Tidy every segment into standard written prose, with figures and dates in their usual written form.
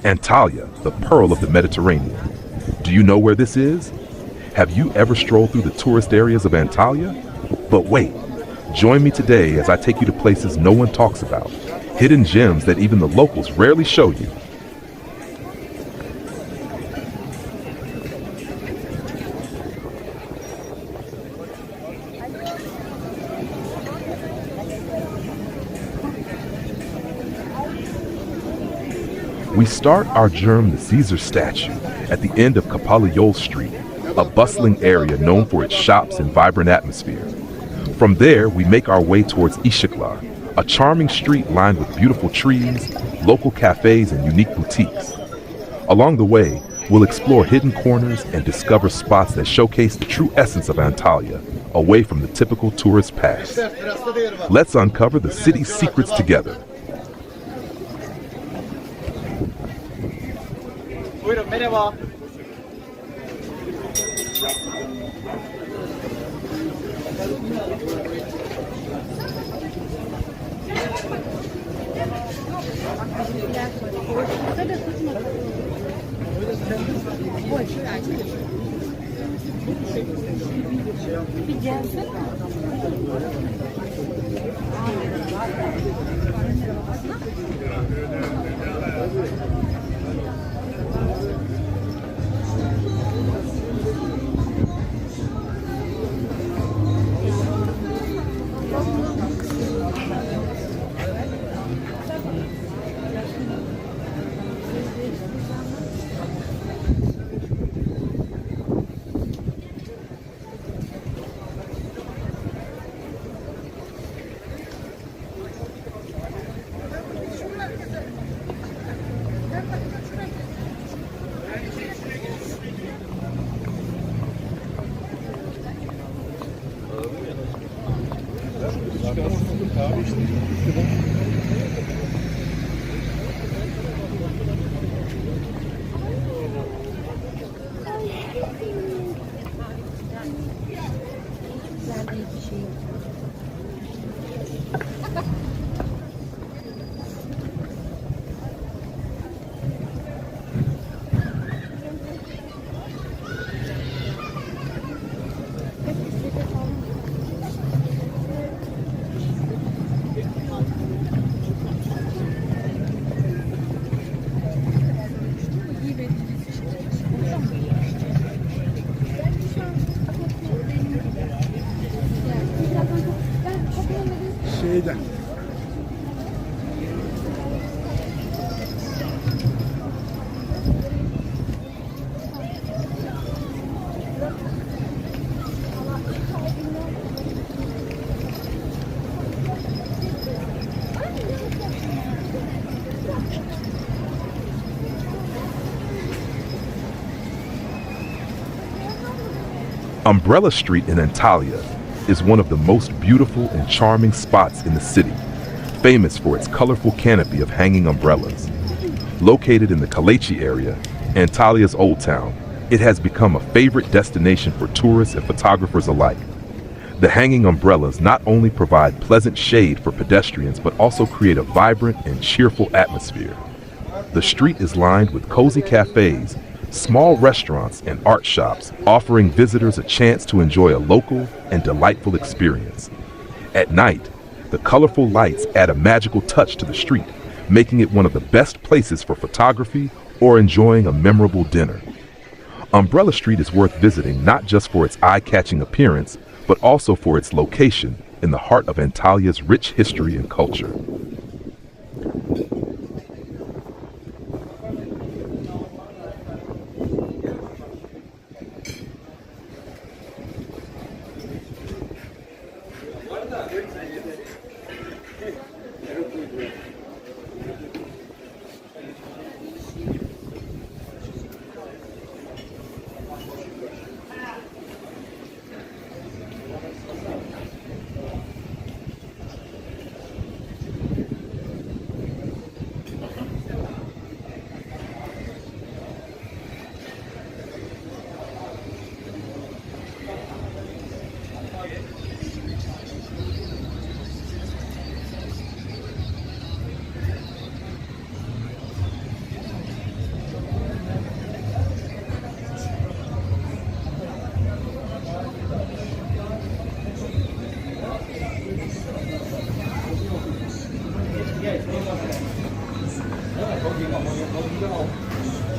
Antalya, the pearl of the Mediterranean. Do you know where this is? Have you ever strolled through the tourist areas of Antalya? But wait, join me today as I take you to places no one talks about, hidden gems that even the locals rarely show you. We start our journey to Caesar statue at the end of Kapalı Yol Street, a bustling area known for its shops and vibrant atmosphere. From there, we make our way towards Işıklar, a charming street lined with beautiful trees, local cafes, and unique boutiques. Along the way, we'll explore hidden corners and discover spots that showcase the true essence of Antalya, away from the typical tourist path. Let's uncover the city's secrets together. Buyurun, merhaba. Umbrella Street in Antalya is one of the most beautiful and charming spots in the city, famous for its colorful canopy of hanging umbrellas. Located in the Kalechi area, Antalya's Old Town, it has become a favorite destination for tourists and photographers alike. The hanging umbrellas not only provide pleasant shade for pedestrians but also create a vibrant and cheerful atmosphere. The street is lined with cozy cafes, small restaurants, and art shops, offering visitors a chance to enjoy a local and delightful experience. At night, the colorful lights add a magical touch to the street, making it one of the best places for photography or enjoying a memorable dinner. Umbrella Street is worth visiting not just for its eye-catching appearance, but also for its location in the heart of Antalya's rich history and culture.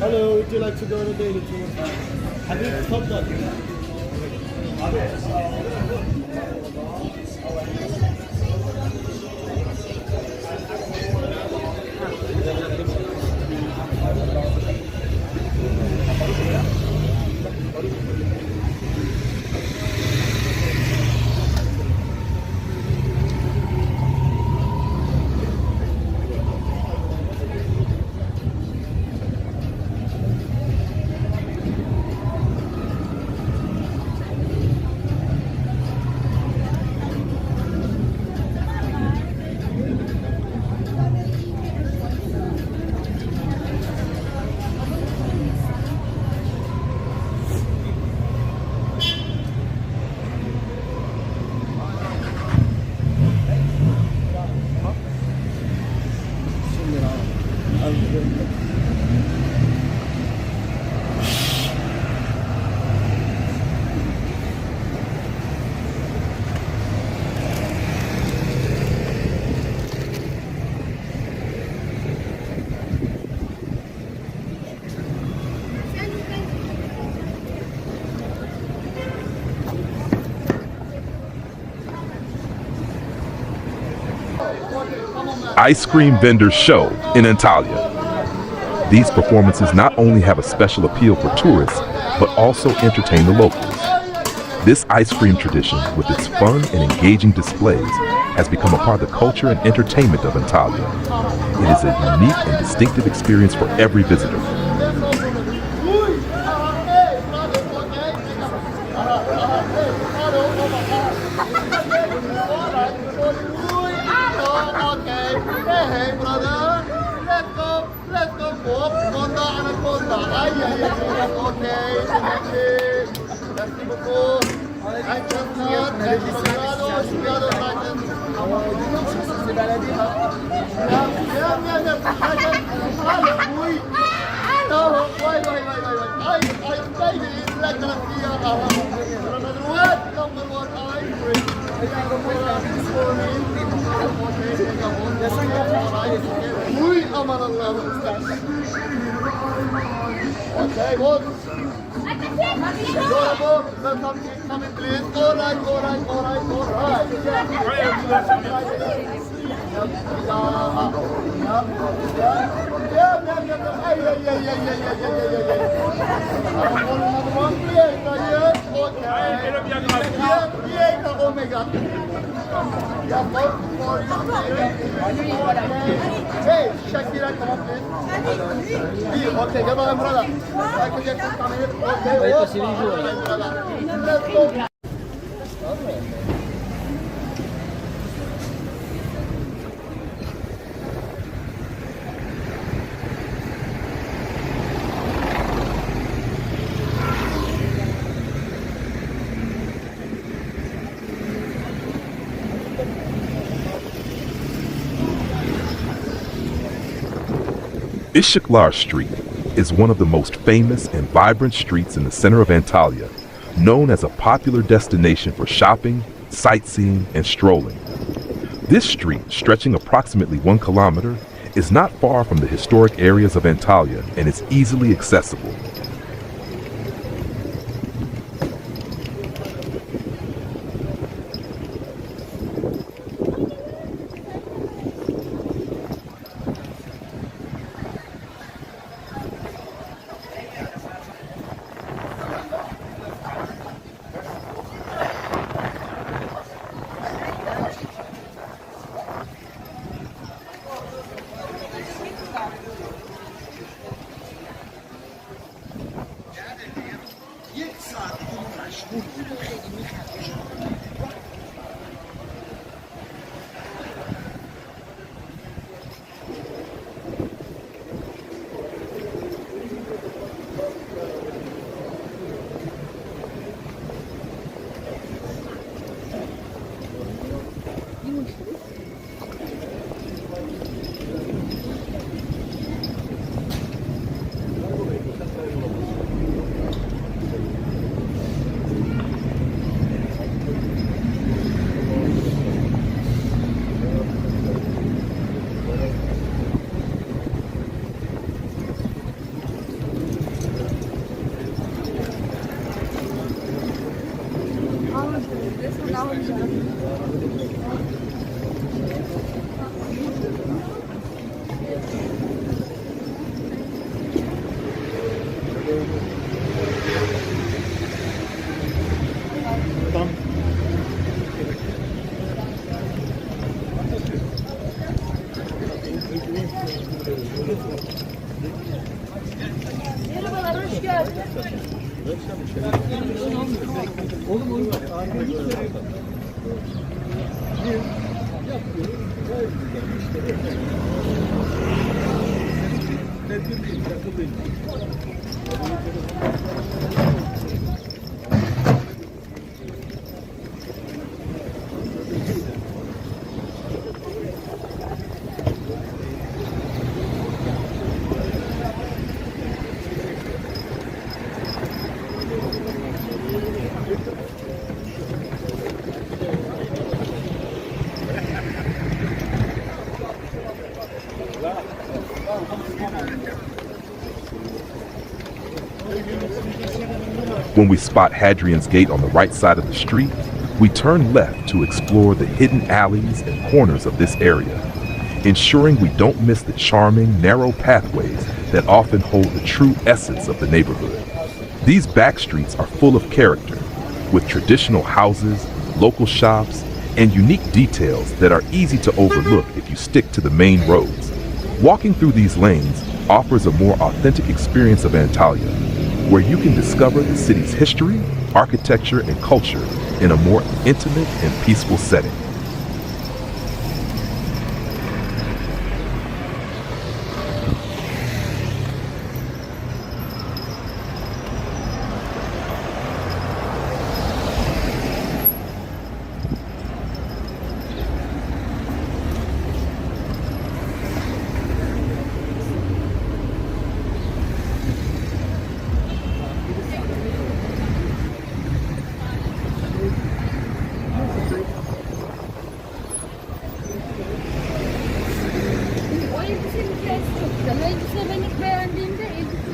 Hello, would you like to go on a daily tour? Have you top that? Ice cream vendors show in Antalya. These performances not only have a special appeal for tourists, but also entertain the locals. This ice cream tradition, with its fun and engaging displays, has become a part of the culture and entertainment of Antalya. It is a unique and distinctive experience for every visitor. Hey brother, let's go pop, Honda Anaconda. Okay, merci beaucoup. I just not, c'est baladé. Uy, aman Allah'ım. Okay, good. Come in, please. All right. Hey, Shakira, come on, please. Okay, get on, brother. I can get some minutes. Okay, let's go. Istiklal Street is one of the most famous and vibrant streets in the center of Antalya, known as a popular destination for shopping, sightseeing, and strolling. This street, stretching approximately 1 kilometer, is not far from the historic areas of Antalya and is easily accessible. Merhabalar, hoş geldiniz. When we spot Hadrian's Gate on the right side of the street, we turn left to explore the hidden alleys and corners of this area, ensuring we don't miss the charming, narrow pathways that often hold the true essence of the neighborhood. These back streets are full of character, with traditional houses, local shops, and unique details that are easy to overlook if you stick to the main roads. Walking through these lanes offers a more authentic experience of Antalya, where you can discover the city's history, architecture, and culture in a more intimate and peaceful setting. O elbisenin hikayesi çok güzel. Elbise ben ilk beğendiğimde elbise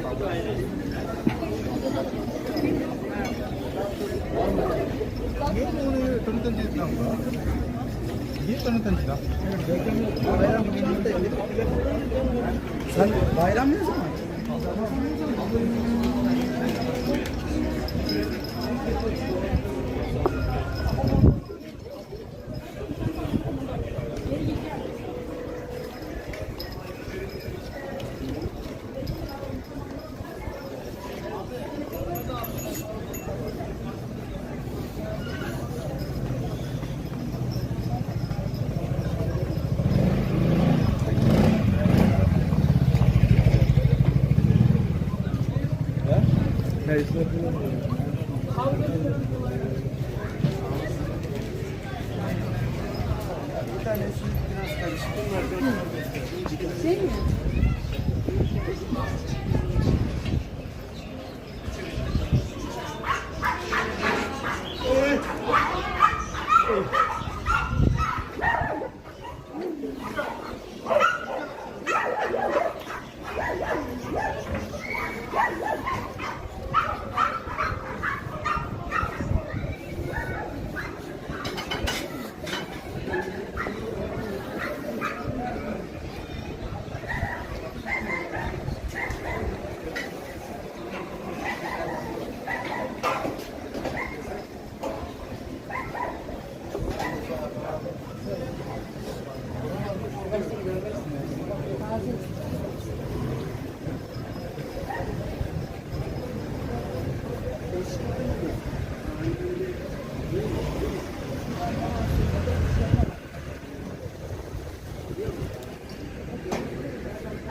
Niye bunu tanıtıcıdan mı? Niye tanıtıcıdan? Sen bayram ne zaman? Bir tanesi biraz karışık. Şey mi?